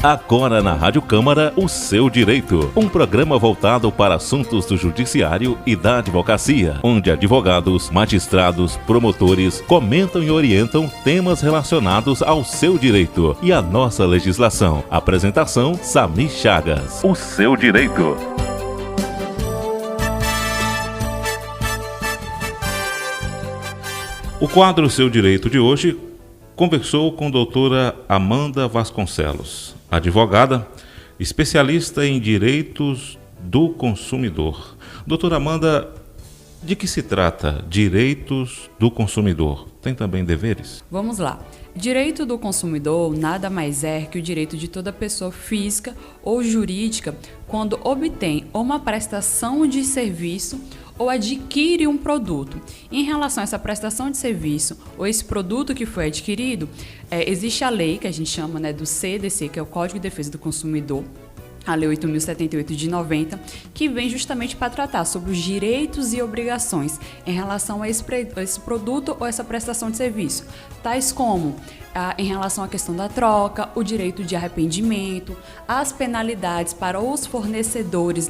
Agora na Rádio Câmara, O Seu Direito, um programa voltado para assuntos do judiciário e da advocacia, onde advogados, magistrados, promotores comentam e orientam temas relacionados ao seu direito e à nossa legislação. Apresentação, Sami Chagas. O Seu Direito. O quadro Seu Direito de hoje conversou com a doutora Amanda Vasconcelos, advogada, especialista em direitos do consumidor. Doutora Amanda, de que se trata direitos do consumidor? Tem também deveres? Vamos lá. Direito do consumidor nada mais é que o direito de toda pessoa física ou jurídica quando obtém uma prestação de serviço ou adquire um produto. Em relação a essa prestação de serviço ou esse produto que foi adquirido, existe a lei que a gente chama, do CDC, que é o Código de Defesa do Consumidor, a Lei 8.078 de 90, que vem justamente para tratar sobre os direitos e obrigações em relação a esse produto ou essa prestação de serviço, tais como em relação à questão da troca, o direito de arrependimento, as penalidades para os fornecedores,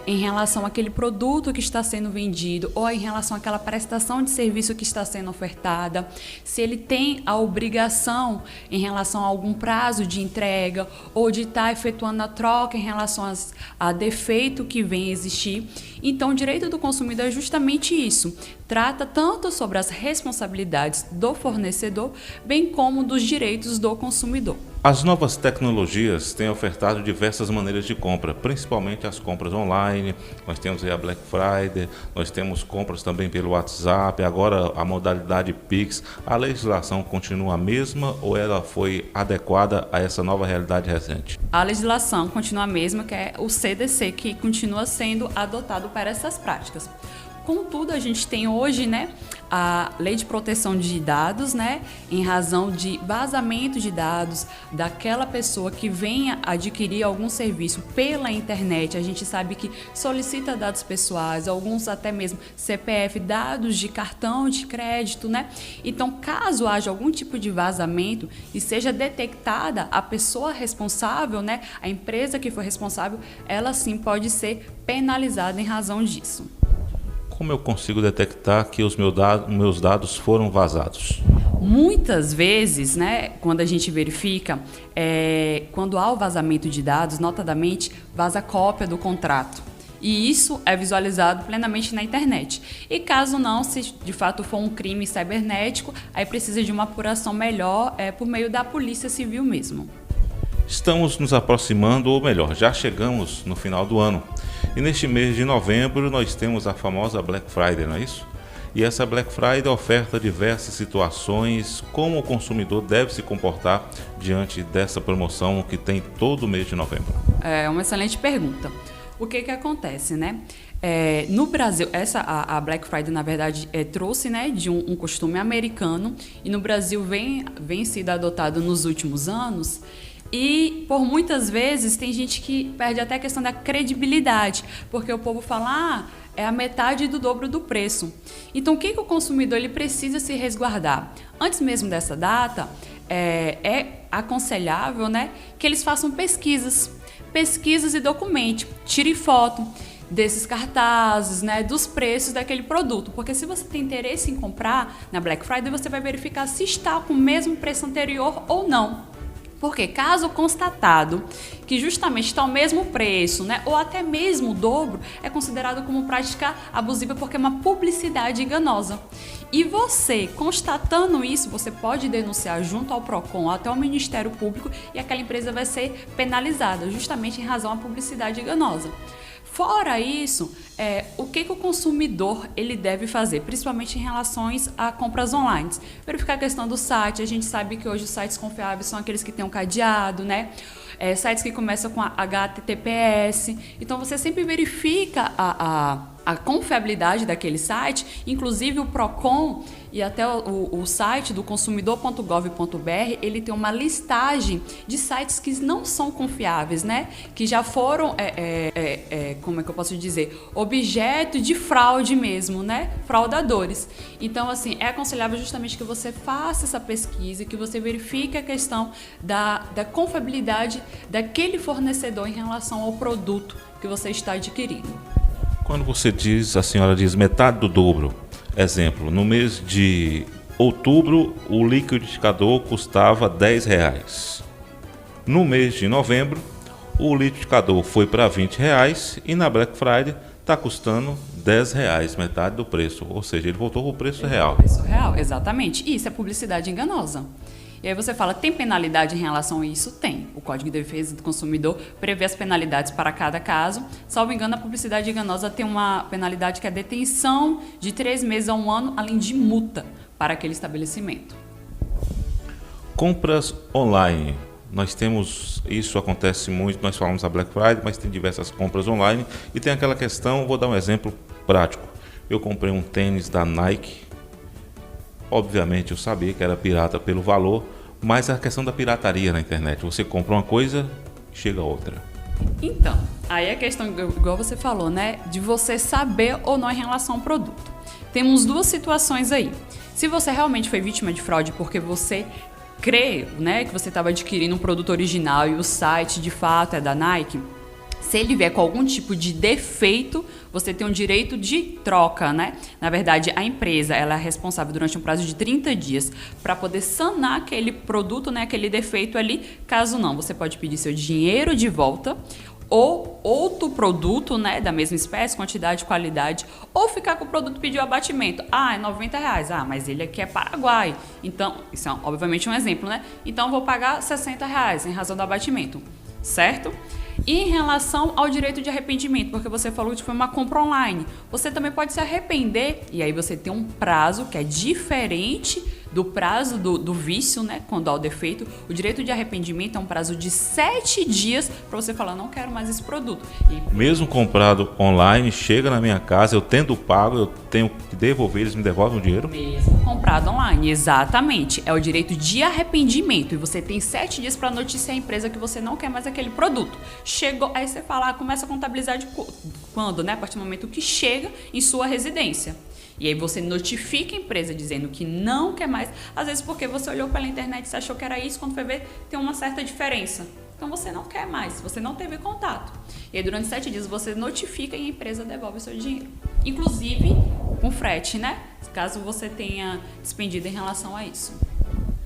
em relação àquele produto que está sendo vendido ou em relação àquela prestação de serviço que está sendo ofertada, se ele tem a obrigação em relação a algum prazo de entrega ou de estar efetuando a troca em relação a defeito que vem a existir. Então, o direito do consumidor é justamente isso. Trata tanto sobre as responsabilidades do fornecedor, bem como dos direitos do consumidor. As novas tecnologias têm ofertado diversas maneiras de compra, principalmente as compras online. Nós temos aí a Black Friday, nós temos compras também pelo WhatsApp, agora a modalidade Pix. A legislação continua a mesma ou ela foi adequada a essa nova realidade recente? A legislação continua a mesma, que é o CDC, que continua sendo adotado para essas práticas. Contudo, a gente tem hoje, a Lei de Proteção de Dados, em razão de vazamento de dados daquela pessoa que venha adquirir algum serviço pela internet. A gente sabe que solicita dados pessoais, alguns até mesmo CPF, dados de cartão de crédito, Então, caso haja algum tipo de vazamento e seja detectada a pessoa responsável, a empresa que foi responsável, ela sim pode ser penalizada em razão disso. Como eu consigo detectar que os meus dados foram vazados? Muitas vezes, quando a gente verifica, quando há o vazamento de dados, notadamente, vaza cópia do contrato. E isso é visualizado plenamente na internet. E caso não, se de fato for um crime cibernético, aí precisa de uma apuração melhor por meio da Polícia Civil mesmo. Estamos nos aproximando, ou melhor, já chegamos no final do ano. E neste mês de novembro nós temos a famosa Black Friday, não é isso? E essa Black Friday oferta diversas situações, como o consumidor deve se comportar diante dessa promoção que tem todo o mês de novembro. É uma excelente pergunta. O que acontece, no Brasil, a Black Friday, na verdade, trouxe de um costume americano e no Brasil vem sido adotado nos últimos anos. E, por muitas vezes, tem gente que perde até a questão da credibilidade, porque o povo fala, é a metade do dobro do preço. Então, o que o consumidor ele precisa se resguardar? Antes mesmo dessa data, é aconselhável que eles façam pesquisas e documente, tire foto desses cartazes, dos preços daquele produto, porque se você tem interesse em comprar na Black Friday, você vai verificar se está com o mesmo preço anterior ou não. Porque caso constatado que justamente está o mesmo preço, ou até mesmo o dobro, é considerado como prática abusiva porque é uma publicidade enganosa. E você, constatando isso, você pode denunciar junto ao PROCON até o Ministério Público e aquela empresa vai ser penalizada, justamente em razão à publicidade enganosa. Fora isso, o que o consumidor ele deve fazer, principalmente em relação a compras online? Verificar a questão do site. A gente sabe que hoje os sites confiáveis são aqueles que têm um cadeado, sites que começam com HTTPS. Então, você sempre verifica a confiabilidade daquele site, inclusive o Procon e até o site do consumidor.gov.br, ele tem uma listagem de sites que não são confiáveis, né? Que já foram, como é que eu posso dizer, objeto de fraude mesmo, né? Fraudadores. Então, assim, é aconselhável justamente que você faça essa pesquisa, que você verifique a questão da confiabilidade daquele fornecedor em relação ao produto que você está adquirindo. Quando você diz, a senhora diz metade do dobro, exemplo, no mês de outubro o liquidificador custava R$10. No mês de novembro o liquidificador foi para R$20 e na Black Friday está custando R$10, metade do preço, ou seja, ele voltou para o preço real. Preço real, exatamente. E isso é publicidade enganosa. E aí você fala, tem penalidade em relação a isso? Tem. O Código de Defesa do Consumidor prevê as penalidades para cada caso. Salvo engano, a publicidade enganosa tem uma penalidade que é detenção de 3 meses a 1 ano, além de multa para aquele estabelecimento. Compras online. Nós temos, isso acontece muito, nós falamos da Black Friday, mas tem diversas compras online. E tem aquela questão, vou dar um exemplo prático. Eu comprei um tênis da Nike. Obviamente eu sabia que era pirata pelo valor, mas a questão da pirataria na internet. Você compra uma coisa, chega outra. Então, aí a questão, igual você falou, né? De você saber ou não em relação ao produto. Temos 2 situações aí. Se você realmente foi vítima de fraude porque você crê, né, que você estava adquirindo um produto original e o site de fato é da Nike, se ele vier com algum tipo de defeito, você tem um direito de troca, né? Na verdade, a empresa ela é responsável durante um prazo de 30 dias para poder sanar aquele produto, né, aquele defeito ali. Caso não, você pode pedir seu dinheiro de volta ou outro produto, né, da mesma espécie, quantidade, qualidade, ou ficar com o produto e pedir o abatimento. Ah, é R$90. Ah, mas ele aqui é Paraguai. Então, isso é obviamente um exemplo, né? Então, eu vou pagar R$60 em razão do abatimento, certo? E em relação ao direito de arrependimento, porque você falou que foi uma compra online, você também pode se arrepender e aí você tem um prazo que é diferente do prazo do vício, né? Quando há o defeito. O direito de arrependimento é um prazo de 7 dias para você falar, não quero mais esse produto. Mesmo comprado online, chega na minha casa, eu tendo pago, eu tenho que devolver, eles me devolvem o dinheiro? Mesmo comprado online, exatamente. É o direito de arrependimento e você tem 7 dias para noticiar a empresa que você não quer mais aquele produto. Chegou, aí você fala, começa a contabilizar de quando, né? A partir do momento que chega em sua residência. E aí você notifica a empresa dizendo que não quer mais. Às vezes porque você olhou pela internet e achou que era isso, quando foi ver, tem uma certa diferença. Então você não quer mais, você não teve contato. E aí durante 7 dias você notifica e a empresa devolve o seu dinheiro. Inclusive com frete, né? Caso você tenha despendido em relação a isso.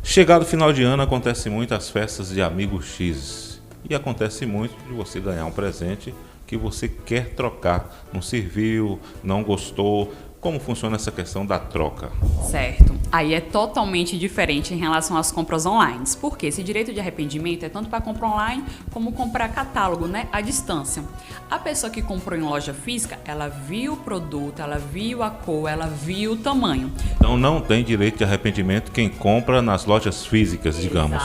Chegado o final de ano, acontece muito as festas de amigo X. E acontece muito de você ganhar um presente que você quer trocar. Não serviu, não gostou. Como funciona essa questão da troca? Certo. Aí é totalmente diferente em relação às compras online. Porque esse direito de arrependimento é tanto para compra online como comprar catálogo, né? À distância. A pessoa que comprou em loja física, ela viu o produto, ela viu a cor, ela viu o tamanho. Então não tem direito de arrependimento quem compra nas lojas físicas, digamos.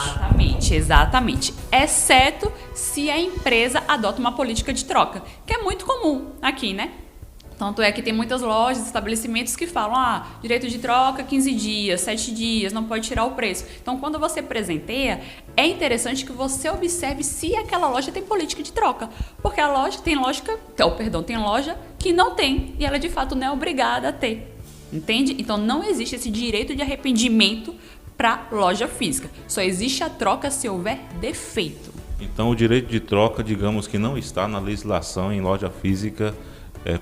Exatamente. Exceto se a empresa adota uma política de troca, que é muito comum aqui, né? Tanto é que tem muitas lojas, estabelecimentos que falam, direito de troca 15 dias, 7 dias, não pode tirar o preço. Então, quando você presenteia, é interessante que você observe se aquela loja tem política de troca. Porque a loja tem loja que não tem e ela de fato não é obrigada a ter. Entende? Então, não existe esse direito de arrependimento para loja física. Só existe a troca se houver defeito. Então, o direito de troca, digamos que não está na legislação em loja física,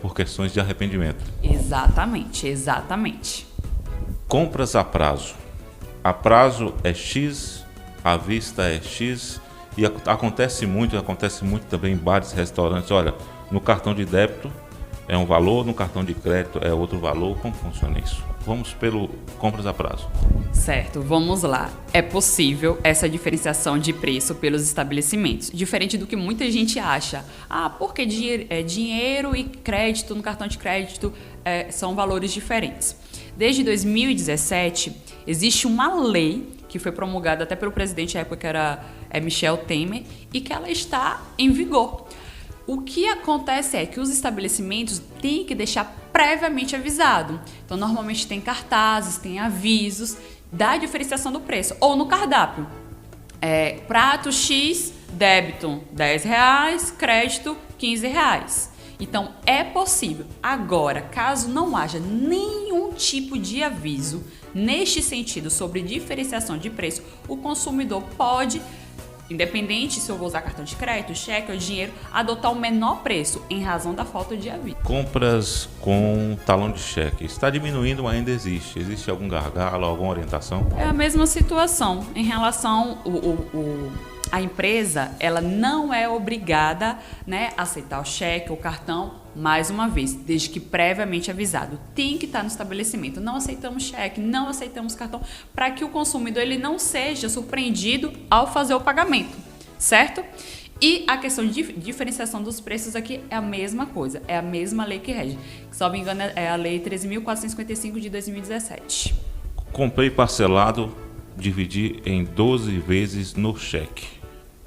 por questões de arrependimento. Exatamente. Compras a prazo. A prazo é X, à vista é X e acontece muito também em bares e restaurantes. Olha, no cartão de débito é um valor, no cartão de crédito é outro valor. Como funciona isso? Vamos pelo compras a prazo. Certo, vamos lá. É possível essa diferenciação de preço pelos estabelecimentos, diferente do que muita gente acha. Porque dinheiro e crédito no cartão de crédito são valores diferentes. Desde 2017, existe uma lei que foi promulgada até pelo presidente à época, que era Michel Temer, e que ela está em vigor. O que acontece é que os estabelecimentos têm que deixar previamente avisado. Então, normalmente tem cartazes, tem avisos da diferenciação do preço. Ou no cardápio, prato X, débito R$10, crédito R$15. Então, é possível. Agora, caso não haja nenhum tipo de aviso neste sentido sobre diferenciação de preço, o consumidor pode, independente se eu vou usar cartão de crédito, cheque ou dinheiro, adotar o menor preço em razão da falta de aviso. Compras com talão de cheque. Está diminuindo, mas ainda existe? Existe algum gargalo, alguma orientação? É a mesma situação em relação a empresa, ela não é obrigada, né, a aceitar o cheque ou cartão, mais uma vez, desde que previamente avisado. Tem que estar no estabelecimento. Não aceitamos cheque, não aceitamos cartão, para que o consumidor ele não seja surpreendido ao fazer o pagamento, certo? E a questão de diferenciação dos preços aqui é a mesma coisa, é a mesma lei que rege. Se não me engano, é a Lei 13.455 de 2017. Comprei parcelado, dividi em 12 vezes no cheque.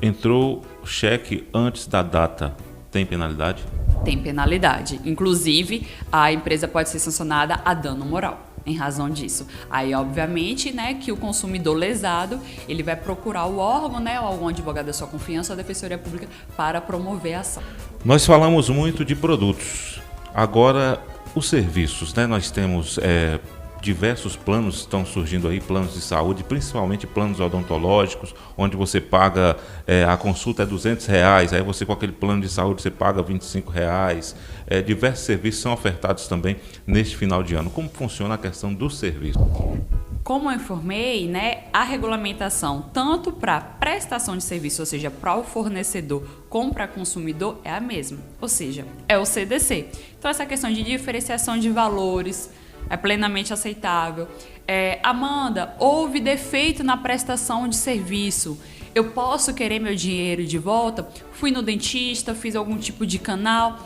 Entrou cheque antes da data, tem penalidade? Tem penalidade. Inclusive, a empresa pode ser sancionada a dano moral em razão disso. Aí, obviamente, né, que o consumidor lesado, ele vai procurar o órgão, né, ou algum advogado da sua confiança ou da Defensoria Pública para promover a ação. Nós falamos muito de produtos. Agora, os serviços, né? Nós temos diversos planos estão surgindo aí, planos de saúde, principalmente planos odontológicos, onde você paga, a consulta é R$200, aí você com aquele plano de saúde você paga R$25. Diversos serviços são ofertados também neste final de ano. Como funciona a questão do serviço? Como eu informei, né, a regulamentação tanto para prestação de serviço, ou seja, para o fornecedor, como para o consumidor, é a mesma, ou seja, é o CDC. Então, essa questão de diferenciação de valores é plenamente aceitável. Amanda, houve defeito na prestação de serviço. Eu posso querer meu dinheiro de volta? Fui no dentista, fiz algum tipo de canal,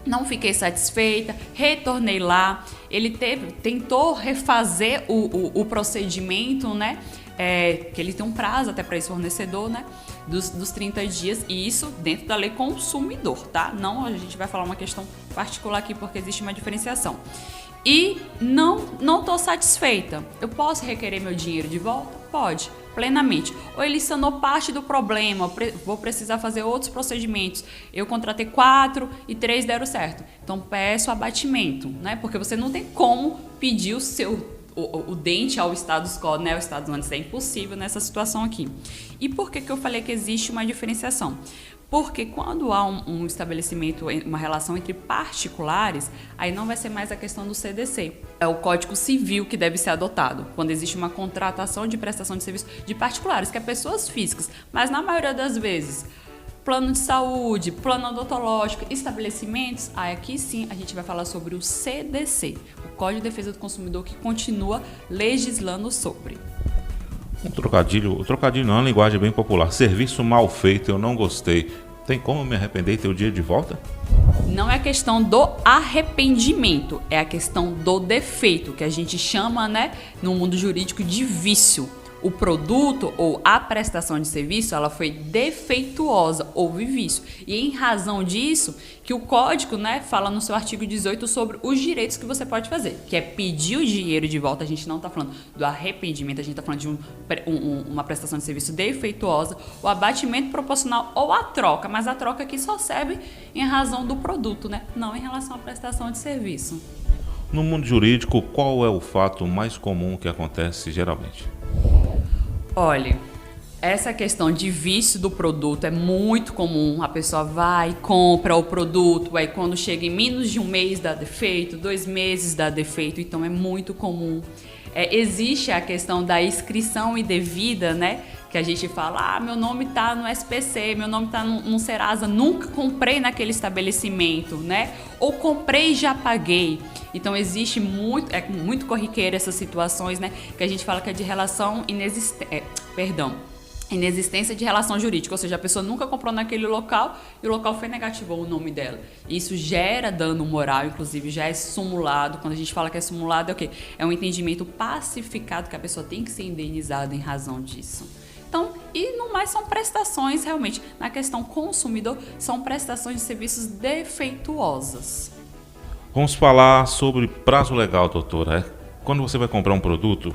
não fiquei satisfeita, retornei lá. Ele tentou refazer o procedimento, né? Que ele tem um prazo até para esse fornecedor, né? Dos 30 dias, e isso dentro da lei consumidor, tá? Não, a gente vai falar uma questão particular aqui porque existe uma diferenciação. E não estou satisfeita. Eu posso requerer meu dinheiro de volta? Pode, plenamente. Ou ele sanou parte do problema, vou precisar fazer outros procedimentos. Eu contratei 4 e 3 deram certo. Então peço abatimento, né? Porque você não tem como pedir o dente ao status quo, né? O status quo, é impossível nessa situação aqui. E por que eu falei que existe uma diferenciação? Porque quando há um estabelecimento, uma relação entre particulares, aí não vai ser mais a questão do CDC. É o Código Civil que deve ser adotado, quando existe uma contratação de prestação de serviço de particulares, que é pessoas físicas. Mas na maioria das vezes, plano de saúde, plano odontológico, estabelecimentos, aí aqui sim a gente vai falar sobre o CDC, o Código de Defesa do Consumidor, que continua legislando sobre. O trocadilho não é uma linguagem bem popular. Serviço mal feito, eu não gostei. Tem como me arrepender e ter o dia de volta? Não é a questão do arrependimento, é a questão do defeito, que a gente chama, né, no mundo jurídico de vício. O produto ou a prestação de serviço, ela foi defeituosa, houve vício. E em razão disso, que o código, né, fala no seu artigo 18 sobre os direitos que você pode fazer, que é pedir o dinheiro de volta. A gente não está falando do arrependimento, a gente está falando de uma prestação de serviço defeituosa, o abatimento proporcional ou a troca, mas a troca aqui só serve em razão do produto, né, não em relação à prestação de serviço. No mundo jurídico, qual é o fato mais comum que acontece geralmente? Olha, essa questão de vício do produto é muito comum. A pessoa vai, compra o produto, aí quando chega em menos de um mês dá defeito, 2 meses dá defeito, então é muito comum. Existe a questão da inscrição indevida, né? Que a gente fala, meu nome tá no SPC, meu nome tá no Serasa, nunca comprei naquele estabelecimento, né? Ou comprei e já paguei. Então existe muito corriqueiro essas situações, né? Que a gente fala que é de relação inexistência de relação jurídica, ou seja, a pessoa nunca comprou naquele local e o local foi negativou o nome dela. Isso gera dano moral, inclusive já é sumulado. Quando a gente fala que é sumulado, é o quê? É um entendimento pacificado que a pessoa tem que ser indenizada em razão disso. Então, E no mais são prestações, realmente, na questão consumidor, são prestações de serviços defeituosas. Vamos falar sobre prazo legal, doutora. Quando você vai comprar um produto,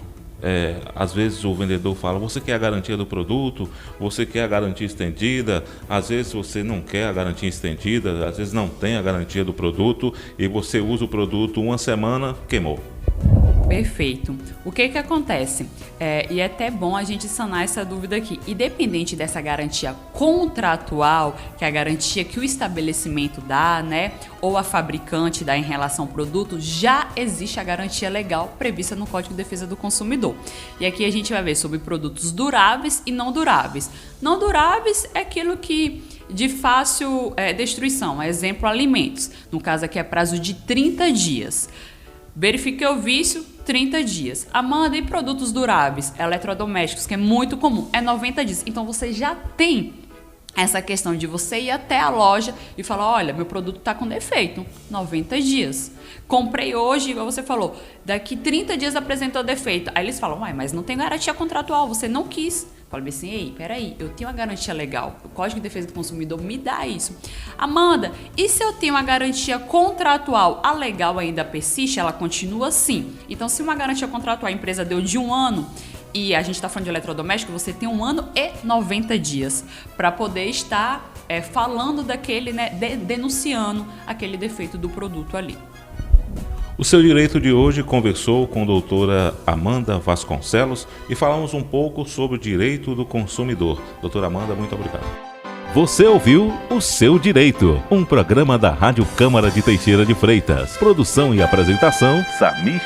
às vezes o vendedor fala, você quer a garantia do produto, você quer a garantia estendida, às vezes você não quer a garantia estendida, às vezes não tem a garantia do produto e você usa o produto uma semana, queimou. Perfeito. O que acontece? E é até bom a gente sanar essa dúvida aqui. Independente dessa garantia contratual, que é a garantia que o estabelecimento dá, né, ou a fabricante dá em relação ao produto, já existe a garantia legal prevista no Código de Defesa do Consumidor. E aqui a gente vai ver sobre produtos duráveis e não duráveis. Não duráveis é aquilo que de fácil destruição, exemplo, alimentos. No caso aqui é prazo de 30 dias. Verifiquei o vício, 30 dias. Amanda, e produtos duráveis, eletrodomésticos, que é muito comum, é 90 dias. Então você já tem essa questão de você ir até a loja e falar, olha, meu produto está com defeito, 90 dias. Comprei hoje, igual você falou, daqui 30 dias apresentou defeito. Aí eles falam, mas não tem garantia contratual, você não quis. Falei assim, ei, peraí, eu tenho uma garantia legal, o Código de Defesa do Consumidor me dá isso. Amanda, e se eu tenho uma garantia contratual, a legal ainda persiste, ela continua assim. Então, se uma garantia contratual a empresa deu de 1 ano, e a gente está falando de eletrodoméstico, você tem 1 ano e 90 dias para poder estar falando daquele, né, denunciando aquele defeito do produto ali. O Seu Direito de hoje conversou com a doutora Amanda Vasconcelos e falamos um pouco sobre o direito do consumidor. Doutora Amanda, muito obrigado. Você ouviu O Seu Direito, um programa da Rádio Câmara de Teixeira de Freitas. Produção e apresentação, Samir